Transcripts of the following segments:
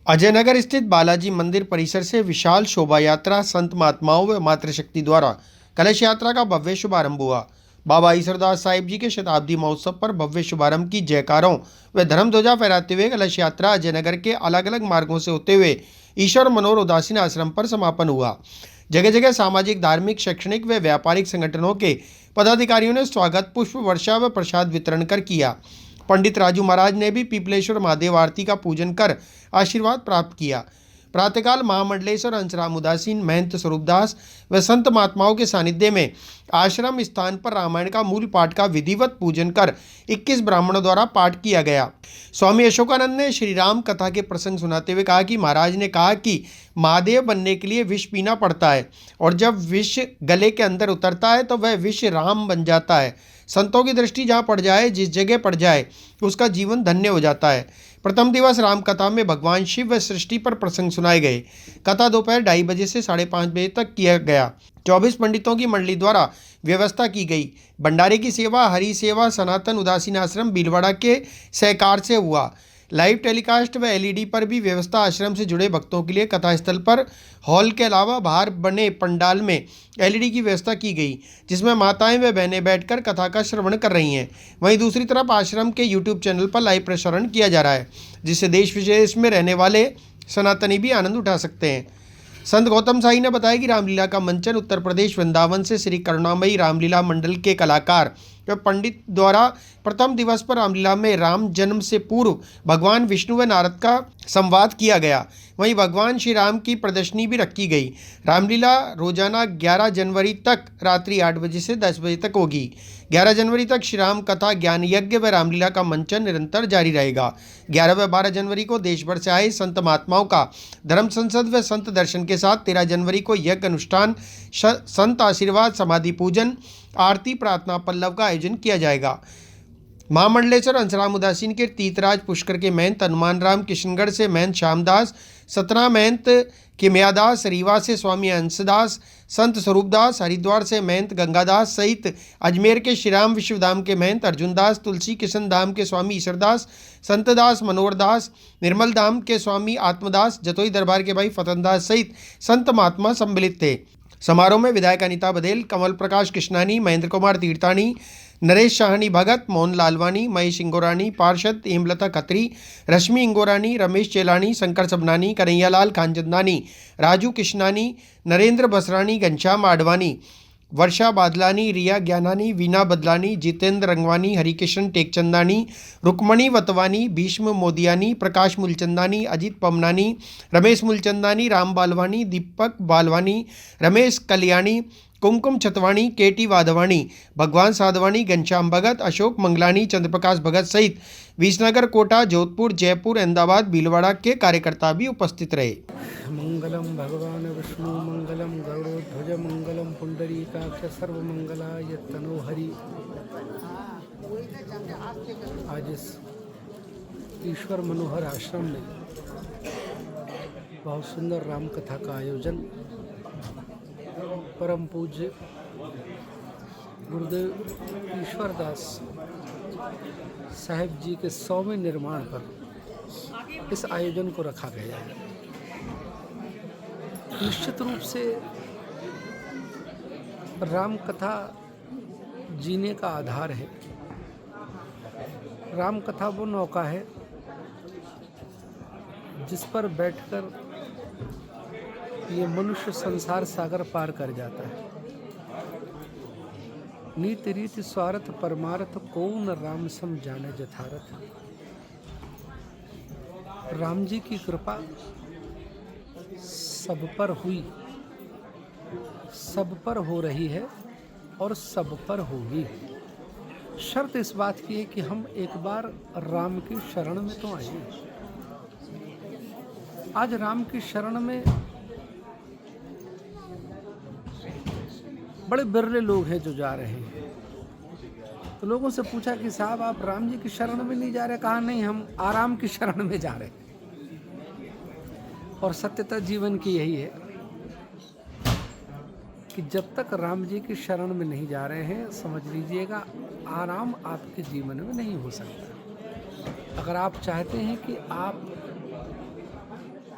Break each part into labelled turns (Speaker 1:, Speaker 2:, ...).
Speaker 1: अजयनगर स्थित बालाजी मंदिर परिसर से विशाल शोभा यात्रा संत महात्माओं व मातृशक्ति द्वारा कलश यात्रा का भव्य शुभारंभ हुआ। बाबा ईश्वरदास साहिब जी के शताब्दी महोत्सव पर भव्य शुभारंभ की जयकारों व धर्म ध्वजा फहराते हुए कलश यात्रा अजयनगर के अलग अलग मार्गों से होते हुए ईश्वर मनोहर उदासीन आश्रम पर समापन हुआ। जगह जगह सामाजिक, धार्मिक, शैक्षणिक व व्यापारिक संगठनों के पदाधिकारियों ने स्वागत, पुष्प वर्षा व प्रसाद वितरण कर किया। पंडित राजू महाराज ने भी पीपलेश्वर महादेव आरती का पूजन कर आशीर्वाद प्राप्त किया। प्रातःकाल महामंडलेश्वर अंशराम उदासीन, महंत स्वरूपदास व संत महात्माओं के सानिध्य में आश्रम स्थान पर रामायण का मूल पाठ का विधिवत पूजन कर 21 ब्राह्मणों द्वारा पाठ किया गया। स्वामी अशोकानंद ने श्री राम कथा के प्रसंग सुनाते हुए कहा कि महाराज ने कहा कि महादेव बनने के लिए विष पीना पड़ता है और जब विष गले के अंदर उतरता है तो वह विष राम बन जाता है। संतों की दृष्टि जहाँ पड़ जाए, जिस जगह पड़ जाए, उसका जीवन धन्य हो जाता है। प्रथम दिवस राम कथा में भगवान शिव व सृष्टि पर प्रसंग सुनाए गए। कथा दोपहर 2:30 बजे से 5:30 बजे तक किया गया। 24 पंडितों की मंडली द्वारा व्यवस्था की गई। भंडारे की सेवा हरि सेवा सनातन उदासीन आश्रम भीलवाड़ा के सहकार से हुआ। लाइव टेलीकास्ट व एलईडी पर भी व्यवस्था आश्रम से जुड़े भक्तों के लिए कथा स्थल पर हॉल के अलावा बाहर बने पंडाल में एलईडी की व्यवस्था की गई, जिसमें माताएं व बहनें बैठकर कथा का श्रवण कर रही हैं। वहीं दूसरी तरफ आश्रम के यूट्यूब चैनल पर लाइव प्रसारण किया जा रहा है, जिससे देश विदेश में रहने वाले सनातनी भी आनंद उठा सकते हैं। संत गौतम साई ने बताया कि रामलीला का मंचन उत्तर प्रदेश वृंदावन से श्री करुणामयी रामलीला मंडल के कलाकार व पंडित द्वारा प्रथम दिवस पर रामलीला में राम जन्म से पूर्व भगवान विष्णु व नारद का संवाद किया गया। वहीं भगवान श्री राम की प्रदर्शनी भी रखी गई। रामलीला रोजाना 11 जनवरी तक रात्रि 8 बजे से 10 बजे तक होगी। 11 जनवरी तक श्री राम कथा, ज्ञान यज्ञ व रामलीला का मंचन निरंतर जारी रहेगा। 11 व 12 जनवरी को देश भर से आए संत महात्माओं का धर्म संसद व संत दर्शन के साथ 13 जनवरी को यज्ञ अनुष्ठान, संत आशीर्वाद, समाधि पूजन, आरती, प्रार्थना पल्लव का आयोजन किया जाएगा। महामंडलेश्वर अंशराम उदासीन के तीर्थराज पुष्कर के महंत हनुमान राम, किशनगढ़ से महंत श्यामदास, सतना महंत किमयादास, रीवा से स्वामी अंशदास, संत स्वरूपदास, हरिद्वार से महंत गंगादास सहित अजमेर के श्रीराम विश्वधाम के महंत अर्जुनदास, तुलसी किशन धाम के स्वामी ईश्वरदास, संतदास मनोहरदास, निर्मल धाम के स्वामी आत्मदास, जतोई दरबार के भाई फतनदास सहित संत महात्मा सम्मिलित थे। समारोह में विधायक अनीता बघेल, कमल प्रकाश कृष्णानी, महेंद्र कुमार तीर्थानी, नरेश शाहनी भगत, मोहन लालवानी, महेश इंगोरानी, पार्षद हेमलता खत्री, रश्मि इंगोरानी, रमेश चेलानी, शंकर सबनानी, कन्हैयालाल खानचंदानी, राजू कृष्णानी, नरेंद्र बसरानी, घनश्याम आडवाणी, वर्षा बादलानी, रिया ज्ञानानी, वीना बदलानी, जितेंद्र रंगवानी, हरिकिशन टेकचंदानी, रुक्मणी वतवानी, भीष्म मोदियानी, प्रकाश मूलचंदानी, अजित पमनानी, रमेश मूलचंदानी, राम बालवानी, दीपक बालवानी, रमेश कल्याणी, कुमकुम छतवाणी, केटी वाधवाणी, भगवान साधवाणी, घनश्याम भगत, अशोक मंगलानी, चंद्रप्रकाश भगत सहित विसनगर, कोटा, जोधपुर, जयपुर, अहमदाबाद, भीलवाड़ा के कार्यकर्ता भी उपस्थित रहे।
Speaker 2: मंगलम भगवान विष्णु मंगलम गरुड़ध्वज मंगलम पुंडरीकाक्ष सर्वमंगलाय तनोहरि। आज इस ईश्वर मनोहर आश्रम में बहुत सुंदर राम कथा का आयोजन परम पूज्य गुरुदेव ईश्वरदास साहिब जी के 100वें निर्माण पर इस आयोजन को रखा गया है। निश्चित रूप से राम कथा जीने का आधार है। राम कथा वो नौका है जिस पर बैठकर ये मनुष्य संसार सागर पार कर जाता है। नीति रीति स्वार्थ परमार्थ कौन राम सम जाने जथारथ। राम जी की कृपा सब पर हुई, सब पर हो रही है और सब पर होगी। शर्त इस बात की है कि हम एक बार राम की शरण में तो आए। आज राम की शरण में बड़े बिरले लोग हैं जो जा रहे हैं। तो लोगों से पूछा कि साहब आप राम जी की शरण में नहीं जा रहे? कहा नहीं, हम आराम की शरण में जा रहे हैं। और सत्यता जीवन की यही है कि जब तक राम जी की शरण में नहीं जा रहे हैं, समझ लीजिएगा आराम आपके जीवन में नहीं हो सकता। अगर आप चाहते हैं कि आप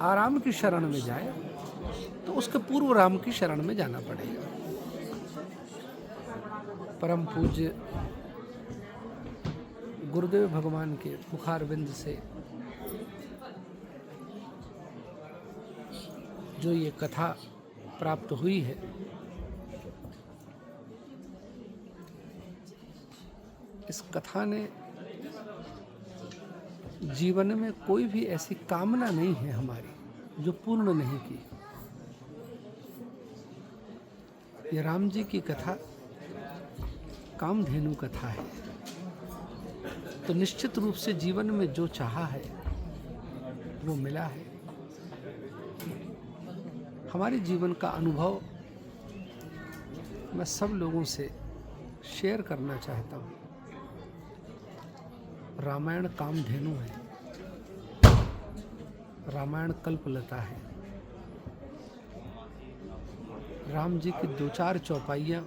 Speaker 2: आराम की शरण में जाए तो उसके पूर्व राम की शरण में जाना पड़ेगा। परम पूज्य गुरुदेव भगवान के मुखारविंद से जो ये कथा प्राप्त हुई है, इस कथा ने जीवन में कोई भी ऐसी कामना नहीं है हमारी जो पूर्ण नहीं की। ये राम जी की कथा कामधेनु कथा है, तो निश्चित रूप से जीवन में जो चाहा है वो मिला है। हमारे जीवन का अनुभव मैं सब लोगों से शेयर करना चाहता हूँ। रामायण कामधेनु है, रामायण कल्पलता है। राम जी की 2-4 चौपाइयाँ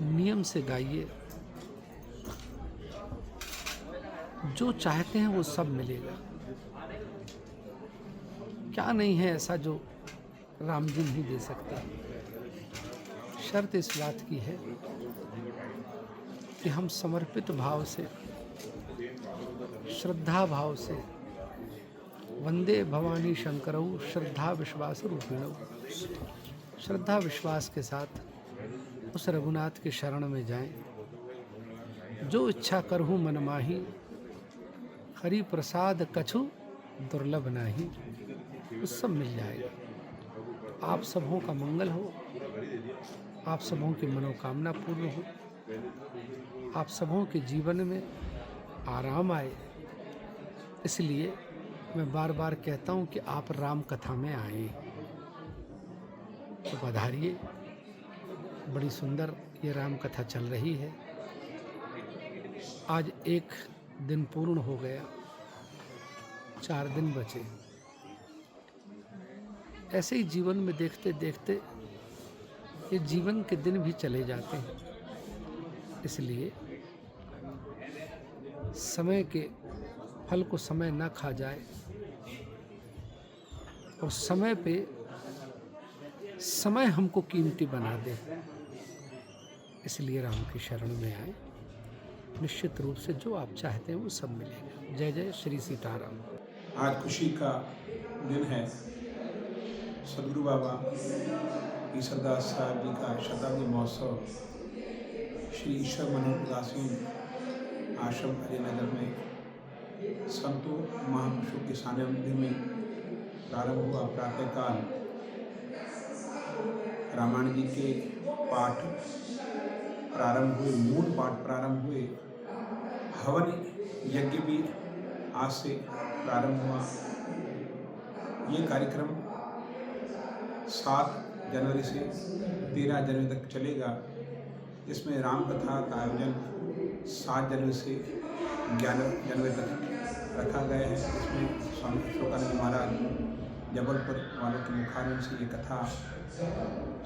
Speaker 2: नियम से गाइए, जो चाहते हैं वो सब मिलेगा। क्या नहीं है ऐसा जो राम जी नहीं दे सकते। शर्त इस बात की है कि हम समर्पित भाव से, श्रद्धा भाव से, वंदे भवानी शंकरऊ श्रद्धा विश्वास रूपिणऊ, श्रद्धा विश्वास के साथ उस रघुनाथ के शरण में जाएं। जो इच्छा करहूँ मन माही, हरि प्रसाद कछु दुर्लभ नाही, उस सब मिल जाएगा। आप सबों का मंगल हो, आप सबों की मनोकामना पूर्ण हो, आप सबों के जीवन में आराम आए। इसलिए मैं बार बार कहता हूँ कि आप राम कथा में आए, तो पधारिए। बड़ी सुंदर ये राम कथा चल रही है। आज 1 दिन पूर्ण हो गया, 4 दिन बचे। ऐसे ही जीवन में देखते देखते ये जीवन के दिन भी चले जाते हैं। इसलिए समय के फल को समय न खा जाए और समय पे समय हमको कीमती बना दे। इसलिए राम की शरण में आए। निश्चित रूप से जो आप चाहते हैं वो सब मिलेगा। जय जय श्री सीताराम।
Speaker 3: आज खुशी का दिन है। सदगुरु बाबा ईश्वरदास साहब जी का शताब्दी महोत्सव श्री ईश्वर मनोहर उदासीन आश्रम अजयनगर में संतों महापुरुषों के सानिध्य में प्रारंभ हुआ। प्रातःकाल रामायण जी के पाठ प्रारंभ हुए, मूल पाठ प्रारंभ हुए। हवन यज्ञ भी आज से प्रारंभ हुआ। ये कार्यक्रम 7 जनवरी से 13 जनवरी तक चलेगा, जिसमें राम कथा का आयोजन 7 जनवरी से 11 जनवरी तक रखा गया है। इसमें स्वामी अशोकानंद महाराज जबलपुर वालों के मुखारविंद से ये कथा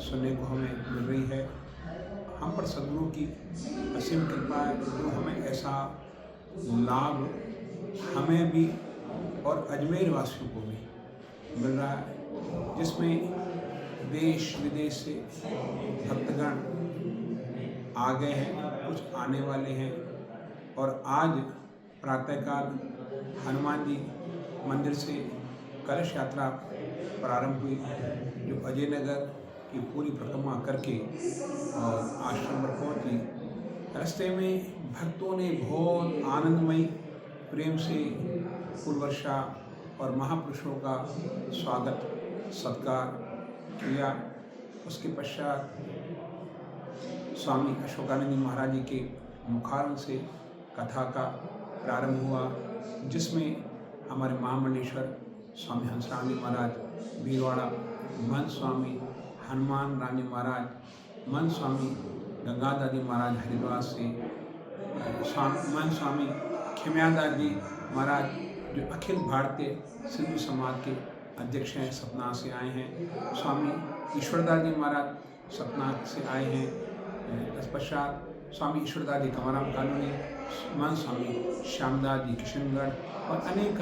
Speaker 3: सुनने को हमें मिल रही है। हम पर सदगुरु की असीम कृपा है, जो हमें ऐसा लाभ हमें भी और अजमेर वासियों को भी मिल रहा है, जिसमें देश विदेश से भक्तगण आ गए हैं, कुछ आने वाले हैं। और आज प्रातःकाल हनुमान जी मंदिर से कलश यात्रा प्रारंभ हुई, जो अजयनगर की पूरी परिक्रमा करके और आश्रम पर पहुंची। रास्ते में भक्तों ने बहुत आनंदमयी प्रेम से फूल वर्षा और महापुरुषों का स्वागत सत्कार किया। उसके पश्चात स्वामी अशोकानंद महाराज जी के मुखारविंद से कथा का प्रारंभ हुआ, जिसमें हमारे महामंडलेश्वर स्वामी हंसराज जी महाराज भीलवाड़ा, महंत स्वामी हनुमान राम जी महाराज, महंत स्वामी गंगाधर जी महाराज हरिद्वार से, महंत स्वामी खेमयादास जी महाराज जो अखिल भारतीय सिंधु समाज के अध्यक्ष हैं, सतना से आए हैं। स्वामी ईश्वरदास जी महाराज सतना से आए हैं। तत्पश्चात स्वामी ईश्वरदास जी कमराम कॉलोनी, महंत स्वामी श्यामदास जी किशनगढ़ और अनेक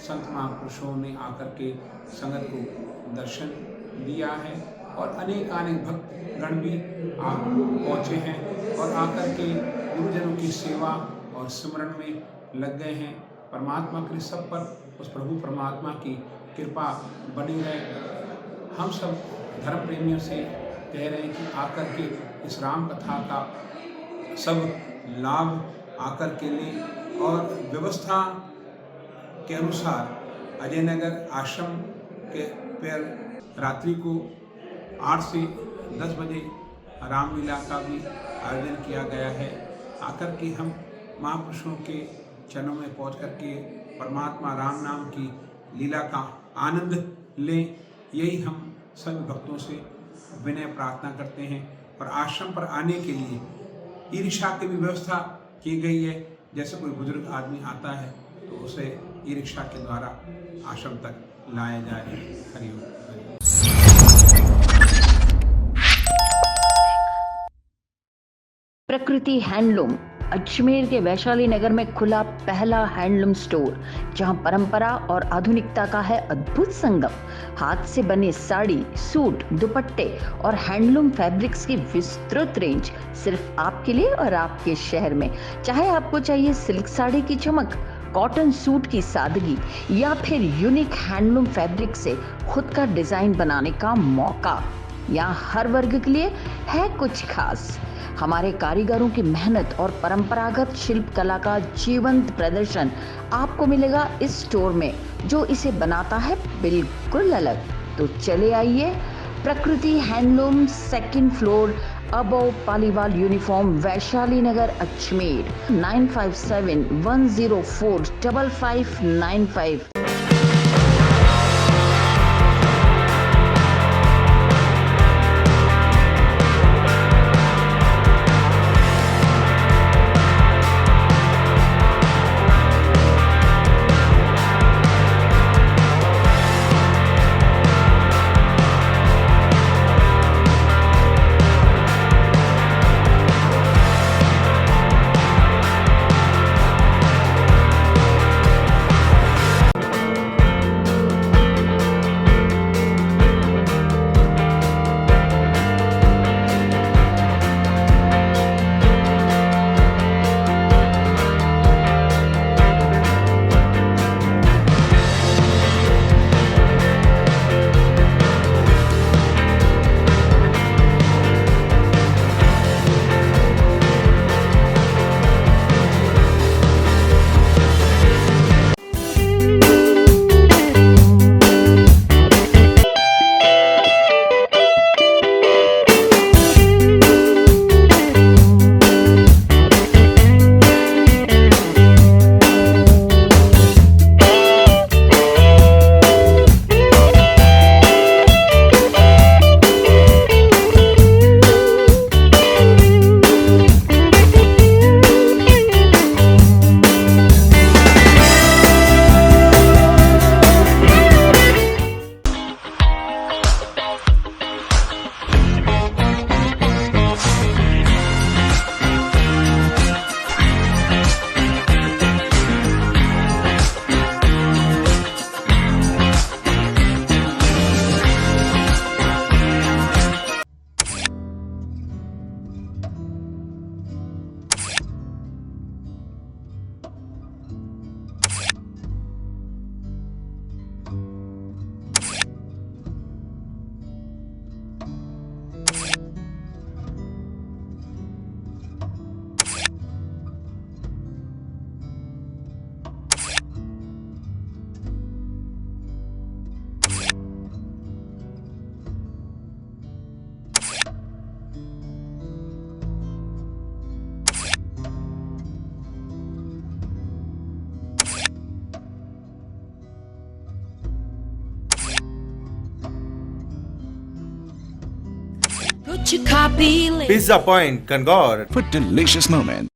Speaker 3: संत महापुरुषों ने आकर के संगत को दर्शन दिया है और अनेक भक्त गण भी पहुँचे हैं और आकर के गुरुजनों की सेवा और स्मरण में लग गए हैं। परमात्मा के सब पर उस प्रभु परमात्मा की कृपा बनी रहे। हम सब धर्म प्रेमियों से कह रहे हैं कि आकर के इस राम कथा का सब लाभ आकर के लें और व्यवस्था के अनुसार अजय नगर आश्रम के पर रात्रि को 8 से 10 बजे रामलीला का भी आयोजन किया गया है। आकर के हम महापुरुषों के चरणों में पहुंच करके परमात्मा राम नाम की लीला का आनंद लें, यही हम सभी भक्तों से विनय प्रार्थना करते हैं। और आश्रम पर आने के लिए ई रिक्शा की भी व्यवस्था की गई है। जैसे कोई बुजुर्ग आदमी आता है तो उसे ई रिक्शा के द्वारा आश्रम तक लाया जाए। हरिओम।
Speaker 4: प्रकृति हैंडलूम अजमेर के वैशाली नगर में खुला पहला हैंडलूम स्टोर, जहां परंपरा और आधुनिकता का है अद्भुत संगम। हाथ से बने साड़ी, सूट, दुपट्टे और हैंडलूम फैब्रिक्स की विस्तृत रेंज सिर्फ आपके लिए और आपके शहर में। चाहे आपको चाहिए सिल्क साड़ी की चमक, कॉटन सूट की सादगी या फिर यूनिक हैंडलूम फैब्रिक से खुद का डिजाइन बनाने का मौका, यहाँ हर वर्ग के लिए है कुछ खास। हमारे कारीगरों की मेहनत और परंपरागत शिल्प कला का जीवंत प्रदर्शन आपको मिलेगा इस स्टोर में, जो इसे बनाता है बिल्कुल अलग। तो चले आइए, Prakriti handloom, 2nd floor, above Paliwal uniform, Vaishali Nagar, Ajmer. 9571045595।
Speaker 5: Pizza Point, Kangor.
Speaker 6: For delicious moments.